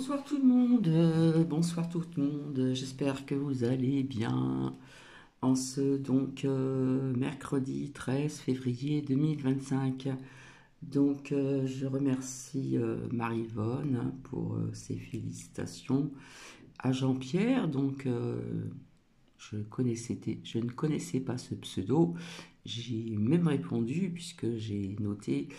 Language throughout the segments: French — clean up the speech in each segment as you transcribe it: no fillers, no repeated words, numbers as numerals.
Bonsoir tout le monde, bonsoir tout le monde, j'espère que vous allez bien en ce mercredi 13 février 2025. Je remercie Marie-Vonne pour ses félicitations à Jean-Pierre. Je ne connaissais pas ce pseudo, j'ai même répondu puisque j'ai noté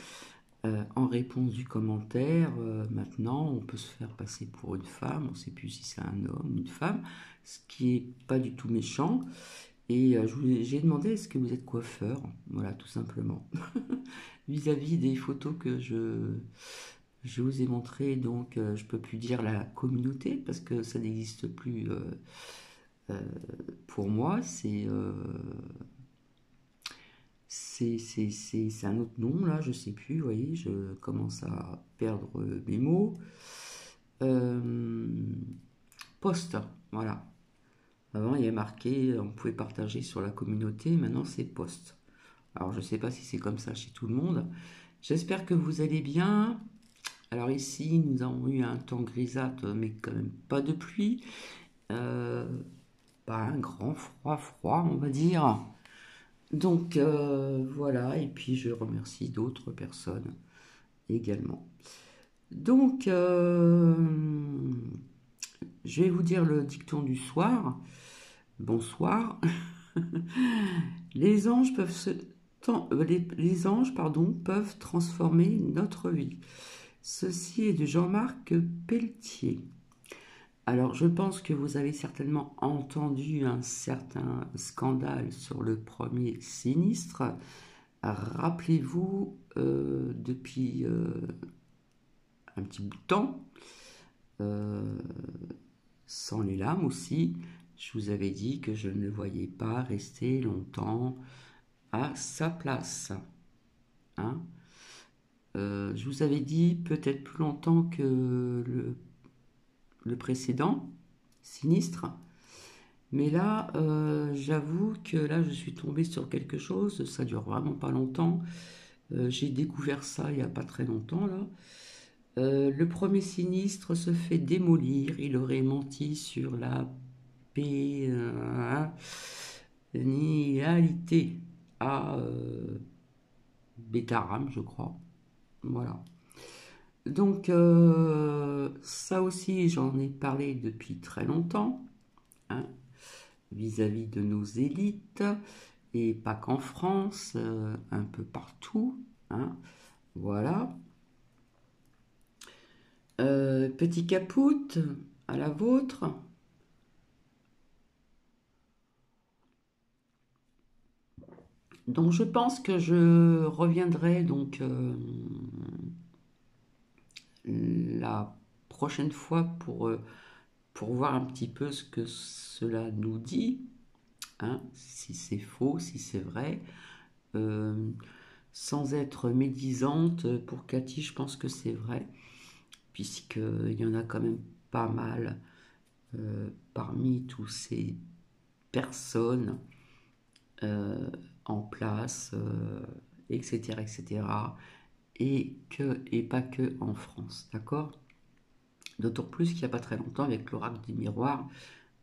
en réponse du commentaire, maintenant, on peut se faire passer pour une femme, on ne sait plus si c'est un homme ou une femme, ce qui est pas du tout méchant. J'ai demandé est-ce que vous êtes coiffeur, voilà, tout simplement. Vis-à-vis des photos que je vous ai montrées, je peux plus dire la communauté parce que ça n'existe plus euh, pour moi. C'est un autre nom, là, je sais plus, vous voyez, je commence à perdre mes mots. Euh, Post, voilà. Avant, il y avait marqué, on pouvait partager sur la communauté, maintenant c'est post. Alors, je sais pas si c'est comme ça chez tout le monde. J'espère que vous allez bien. Alors ici, nous avons eu un temps grisâtre, mais quand même pas de pluie. Euh, Pas un grand froid, on va dire. Voilà, et puis je remercie d'autres personnes également. Donc, euh, je vais vous dire le dicton du soir. Bonsoir. Les anges peuvent les anges, pardon, peuvent transformer notre vie. Ceci est de Jean-Marc Pelletier. Alors, je pense que vous avez certainement entendu un certain scandale sur le premier sinistre. Rappelez-vous, depuis un petit bout de temps, euh, sans les lames aussi, je vous avais dit que je ne le voyais pas rester longtemps à sa place. Hein. Je vous avais dit peut-être plus longtemps que le précédent, sinistre. Mais là, j'avoue que là, je suis tombée sur quelque chose, ça dure vraiment pas longtemps. J'ai découvert ça il n'y a pas très longtemps, là. Le premier sinistre se fait démolir. Il aurait menti sur la pénalité à Bétaram, je crois. Voilà. Ça aussi, j'en ai parlé depuis très longtemps, hein, vis-à-vis de nos élites, et pas qu'en France, un peu partout. Hein, voilà. Petit Capoute, à la vôtre. Donc je pense que je reviendrai la prochaine fois pour voir un petit peu ce que cela nous dit, hein, si c'est faux, si c'est vrai. Euh, Sans être médisante, pour Cathy, je pense que c'est vrai, puisqu'il y en a quand même pas mal parmi tous ces personnes euh, en place, etc., etc., et pas que en France, d'accord? D'autant plus qu'il n'y a pas très longtemps, avec l'oracle des miroirs,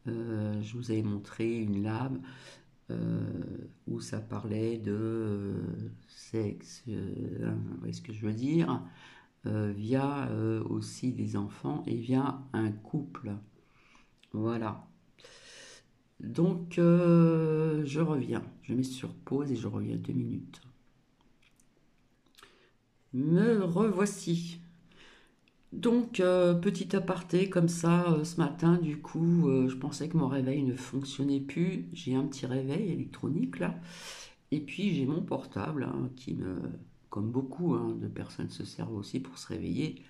je vous avais montré une lame euh, où ça parlait de sexe, vous voyez ce que je veux dire, via aussi des enfants et via un couple. Voilà. Je reviens. Je mets sur pause et je reviens 2 minutes. Me revoici. Petit aparté comme ça, ce matin, je pensais que mon réveil ne fonctionnait plus. J'ai un petit réveil électronique là. Et puis j'ai mon portable hein, comme beaucoup hein, de personnes se servent aussi pour se réveiller.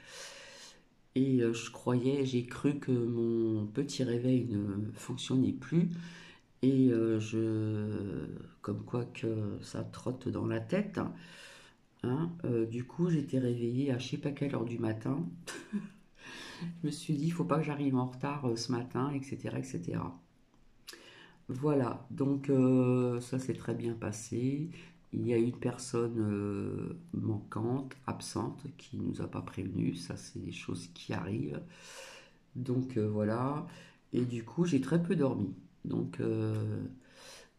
J'ai cru que mon petit réveil ne fonctionnait plus. Comme quoi que ça trotte dans la tête. Hein. Du coup, j'étais réveillée à je sais pas quelle heure du matin. Je me suis dit, il faut pas que j'arrive en retard ce matin, etc., etc. Voilà, ça s'est très bien passé. Il y a une personne manquante, absente, qui nous a pas prévenu. Ça, c'est des choses qui arrivent. Donc voilà. Et du coup, j'ai très peu dormi. Donc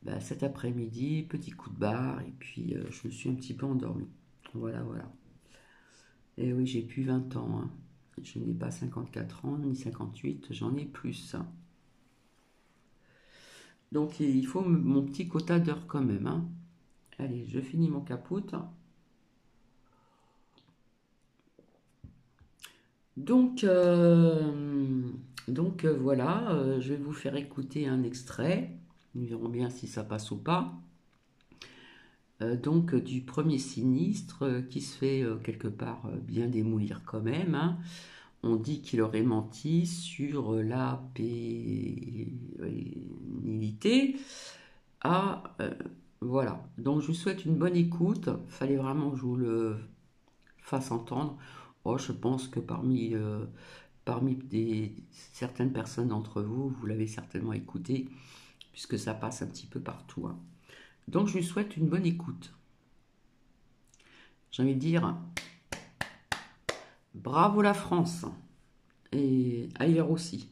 bah, cet après-midi, petit coup de barre, et puis je me suis un petit peu endormi. Voilà, voilà. Et oui, j'ai plus 20 ans, hein. Je n'ai pas 54 ans, ni 58, j'en ai plus, hein. Donc il faut mon petit quota d'heures quand même, hein. Allez, je finis mon capote. Donc, voilà, je vais vous faire écouter un extrait. Nous verrons bien si ça passe ou pas. Donc du premier sinistre qui se fait quelque part bien démolir quand même, hein. On dit qu'il aurait menti sur la pénibilité. Ah, voilà. Donc je vous souhaite une bonne écoute. Fallait vraiment que je vous le fasse entendre. Oh, je pense que parmi certaines personnes d'entre vous, vous l'avez certainement écouté, puisque ça passe un petit peu partout, hein. Donc je lui souhaite une bonne écoute. J'ai envie de dire bravo la France, et ailleurs aussi.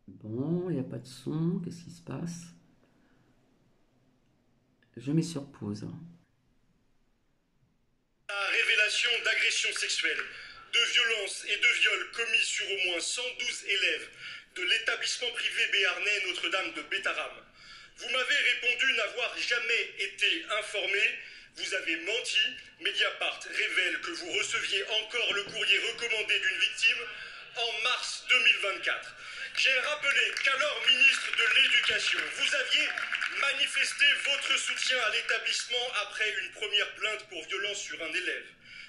Bon, il n'y a pas de son, qu'est-ce qui se passe? Je mets sur pause. Révélation d'agressions sexuelles, de violences et de viols commis sur au moins 112 élèves de l'établissement privé béarnais Notre-Dame de Bétarame. Vous m'avez répondu n'avoir jamais été informé. Vous avez menti. Mediapart révèle que vous receviez encore le courrier recommandé d'une victime en mars 2024. J'ai rappelé qu'alors ministre de l'Éducation, vous aviez manifesté votre soutien à l'établissement après une première plainte pour violence sur un élève.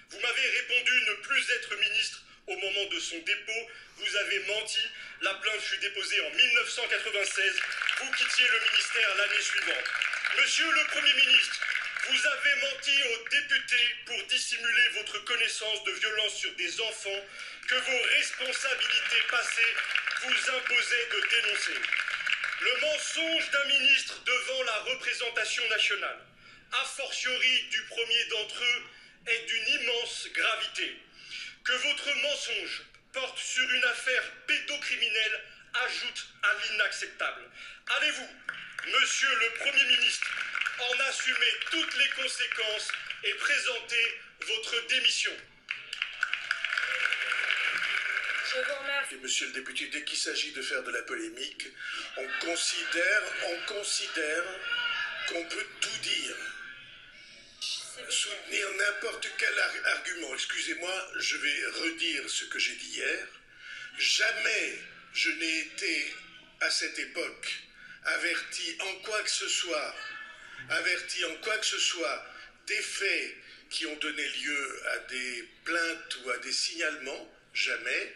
Vous m'avez répondu ne plus être ministre au moment de son dépôt. Vous avez menti. La plainte fut déposée en 1996. Vous quittiez le ministère l'année suivante. Monsieur le Premier ministre, vous avez menti aux députés pour dissimuler votre connaissance de violences sur des enfants que vos responsabilités passées vous imposaient de dénoncer. Le mensonge d'un ministre devant la représentation nationale, a fortiori du premier d'entre eux, est d'une immense gravité. Que votre mensonge porte sur une affaire pédocriminelle ajoute à l'inacceptable. Allez-vous, monsieur le Premier ministre, en assumer toutes les conséquences et présenter votre démission? Je vous remercie. Monsieur le député, dès qu'il s'agit de faire de la polémique, on considère qu'on peut tout dire. Soutenir n'importe quel argument. Excusez-moi, je vais redire ce que j'ai dit hier. Jamais je n'ai été, à cette époque, averti en quoi que ce soit des faits qui ont donné lieu à des plaintes ou à des signalements. Jamais.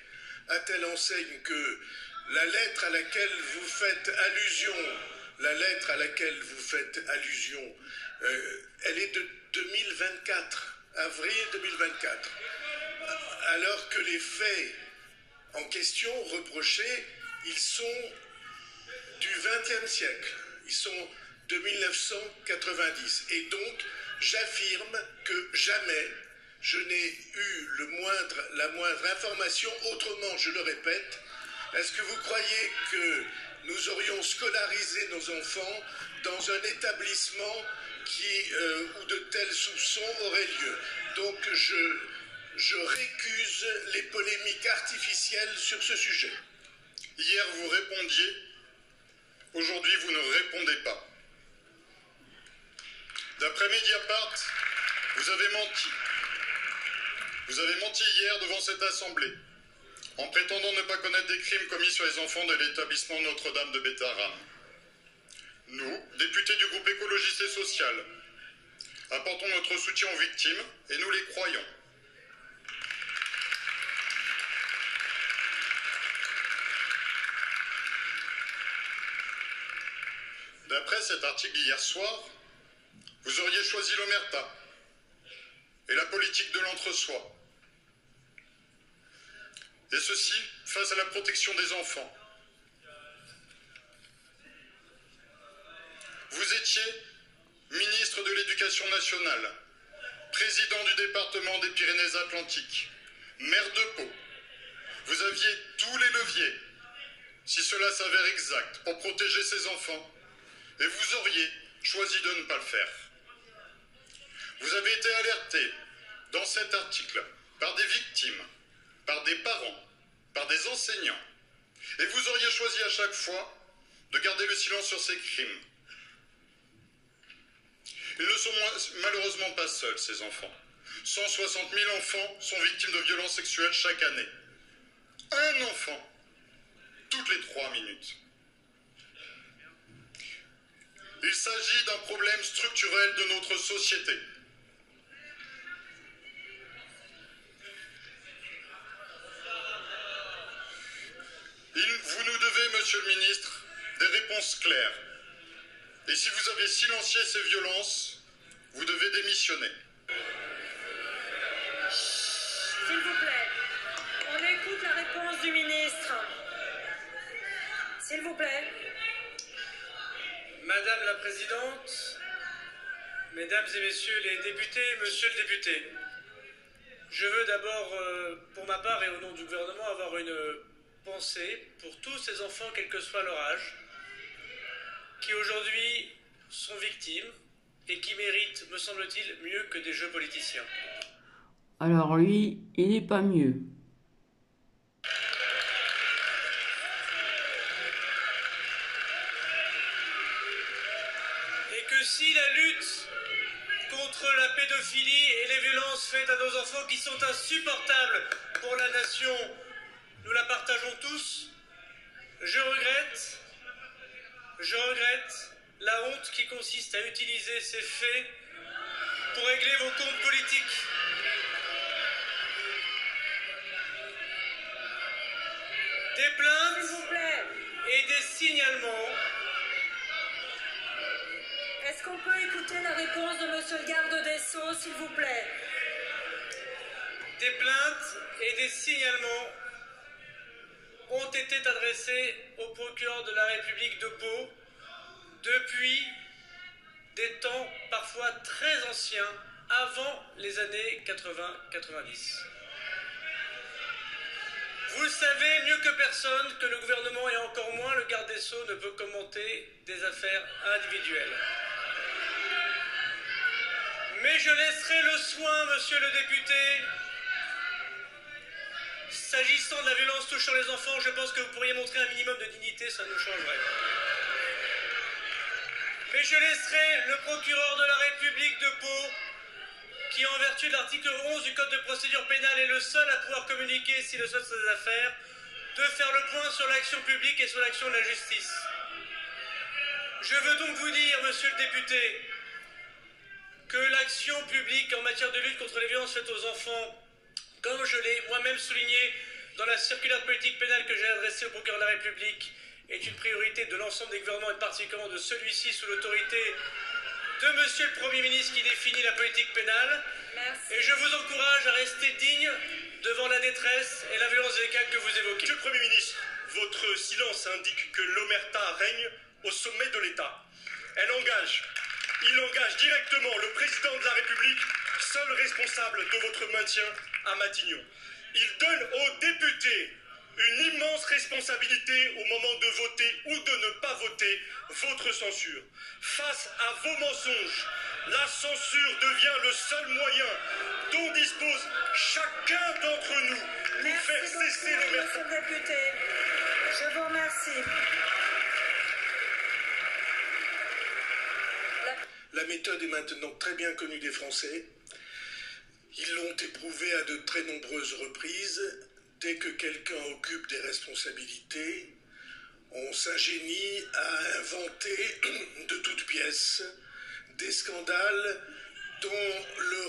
À telle enseigne que la lettre à laquelle vous faites allusion, elle est de 2024, avril 2024. Alors que les faits en question reprochés, ils sont du XXe siècle. Ils sont de 1990. Et donc, j'affirme que jamais je n'ai eu la moindre information. Autrement, je le répète, est-ce que vous croyez que nous aurions scolarisé nos enfants dans un établissement où de tels soupçons auraient lieu? Donc je récuse les polémiques artificielles sur ce sujet. Hier, vous répondiez. Aujourd'hui, vous ne répondez pas. D'après Mediapart, vous avez menti. Vous avez menti hier devant cette assemblée, en prétendant ne pas connaître des crimes commis sur les enfants de l'établissement Notre-Dame de Bétarame. Nous, députés du groupe écologiste et social, apportons notre soutien aux victimes et nous les croyons. D'après cet article d'hier soir, vous auriez choisi l'omerta et la politique de l'entre-soi. Et ceci face à la protection des enfants. Vous étiez ministre de l'Éducation nationale président du département des Pyrénées-Atlantiques, maire de Pau. Vous aviez tous les leviers, si cela s'avère exact, pour protéger ces enfants, et vous auriez choisi de ne pas le faire. Vous avez été alerté dans cet article par des victimes, par des parents, par des enseignants, et vous auriez choisi à chaque fois de garder le silence sur ces crimes. Ils ne sont malheureusement pas seuls, ces enfants. 160 000 enfants sont victimes de violences sexuelles chaque année. Un enfant, toutes les 3 minutes. Il s'agit d'un problème structurel de notre société. Vous nous devez, monsieur le ministre, des réponses claires. Et si vous avez silencié ces violences, vous devez démissionner. S'il vous plaît, on écoute la réponse du ministre. S'il vous plaît. Madame la Présidente, Mesdames et Messieurs les députés, Monsieur le député, je veux d'abord, pour ma part et au nom du gouvernement, avoir une pensée pour tous ces enfants, quel que soit leur âge, qui aujourd'hui sont victimes et qui méritent, me semble-t-il, mieux que des jeux politiciens. Alors lui, il n'est pas mieux. Et que si la lutte contre la pédophilie et les violences faites à nos enfants qui sont insupportables pour la nation, nous la partageons tous, je regrette la honte qui consiste à utiliser ces faits pour régler vos comptes politiques. Des plaintes S'il vous plaît. et des signalements. Est-ce qu'on peut écouter la réponse de monsieur le garde des Sceaux, s'il vous plaît? Des plaintes et des signalements ont été adressés au procureur de la République de Pau depuis des temps parfois très anciens, avant les années 80-90. Vous le savez mieux que personne que le gouvernement et encore moins le garde des Sceaux ne peut commenter des affaires individuelles. Mais je laisserai le soin, monsieur le député. S'agissant de la violence touchant les enfants, je pense que vous pourriez montrer un minimum de dignité, ça nous changerait. Mais je laisserai le procureur de la République de Pau, qui en vertu de l'article 11 du Code de procédure pénale est le seul à pouvoir communiquer s'il le souhaite sur ces affaires, de faire le point sur l'action publique et sur l'action de la justice. Je veux donc vous dire, monsieur le député, que l'action publique en matière de lutte contre les violences faites aux enfants, comme je l'ai moi-même souligné dans la circulaire de politique pénale que j'ai adressée au procureur de la République, est une priorité de l'ensemble des gouvernements et particulièrement de celui-ci sous l'autorité de monsieur le Premier ministre qui définit la politique pénale. Merci. Et je vous encourage à rester digne devant la détresse et la violence des cas que vous évoquez. Monsieur le Premier ministre, votre silence indique que l'omerta règne au sommet de l'État. Il engage directement le président de la République, seul responsable de votre maintien à Matignon. Il donne aux députés une immense responsabilité au moment de voter ou de ne pas voter votre censure. Face à vos mensonges, la censure devient le seul moyen dont dispose chacun d'entre nous pour faire cesser l'omerta. Monsieur le député. Je vous remercie. La méthode est maintenant très bien connue des Français. Ils l'ont éprouvée à de très nombreuses reprises. Dès que quelqu'un occupe des responsabilités, on s'ingénie à inventer de toutes pièces des scandales dont le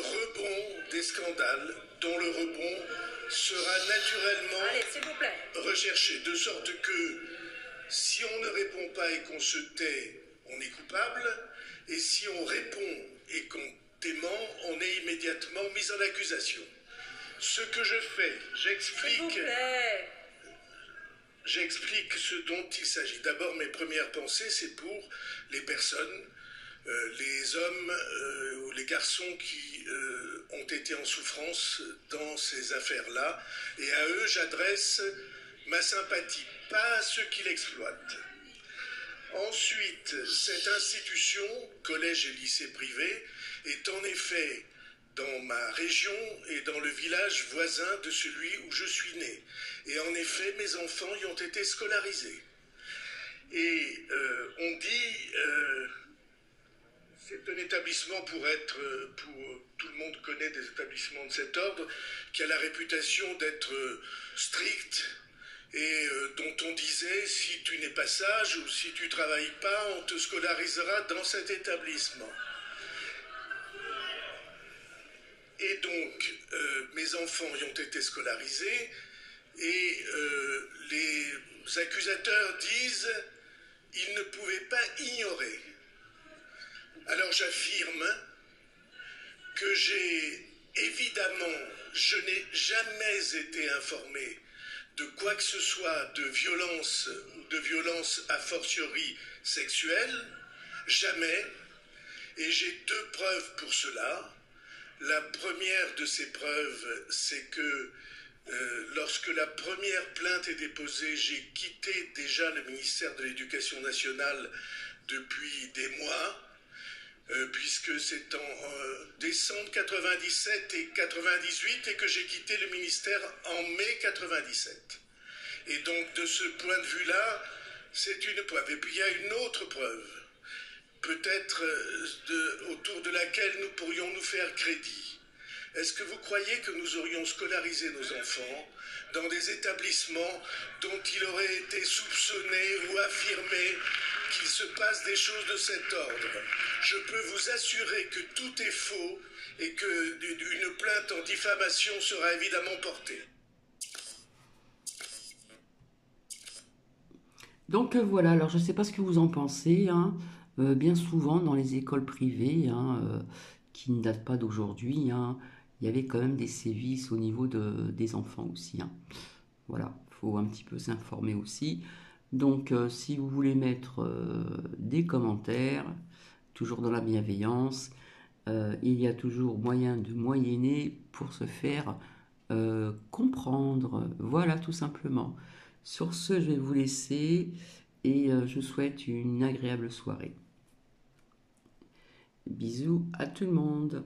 rebond sera naturellement Allez, s'il vous plaît. recherché. De sorte que si on ne répond pas et qu'on se tait, on est coupable. Et si on répond et qu'on dément, on est immédiatement mis en accusation. Ce que je fais, S'il vous plaît. j'explique ce dont il s'agit. D'abord, mes premières pensées, c'est pour les personnes les hommes ou les garçons qui ont été en souffrance dans ces affaires-là. Et à eux, j'adresse ma sympathie, pas à ceux qui l'exploitent. Ensuite, cette institution, collège et lycée privé, est en effet dans ma région et dans le village voisin de celui où je suis né. Et en effet, mes enfants y ont été scolarisés. Et on dit, c'est un établissement pour tout le monde connaît des établissements de cet ordre, qui a la réputation d'être strict et dont on disait, si tu n'es pas sage ou si tu travailles pas, on te scolarisera dans cet établissement. Et donc, mes enfants y ont été scolarisés et les accusateurs disent ils ne pouvaient pas ignorer. Alors j'affirme que je n'ai jamais été informé de quoi que ce soit de violence a fortiori sexuelle, jamais, et j'ai 2 preuves pour cela. La première de ces preuves, c'est que lorsque la première plainte est déposée, j'ai quitté déjà le ministère de l'Éducation nationale depuis des mois, puisque c'est en décembre 97 et 98 et que j'ai quitté le ministère en mai 97. Et donc de ce point de vue-là, c'est une preuve. Et puis il y a une autre preuve, peut-être autour de laquelle nous pourrions nous faire crédit. Est-ce que vous croyez que nous aurions scolarisé nos enfants dans des établissements dont il aurait été soupçonné ou affirmé qu'il se passe des choses de cet ordre? Je peux vous assurer que tout est faux et qu'une plainte en diffamation sera évidemment portée. Donc voilà, alors je ne sais pas ce que vous en pensez, hein. Bien souvent dans les écoles privées, hein, qui ne datent pas d'aujourd'hui, hein, il y avait quand même des sévices au niveau des enfants aussi, hein. Voilà, il faut un petit peu s'informer aussi. Donc si vous voulez mettre des commentaires, toujours dans la bienveillance, il y a toujours moyen de moyenner pour se faire comprendre. Voilà, tout simplement. Sur ce, je vais vous laisser et je vous souhaite une agréable soirée. Bisous à tout le monde.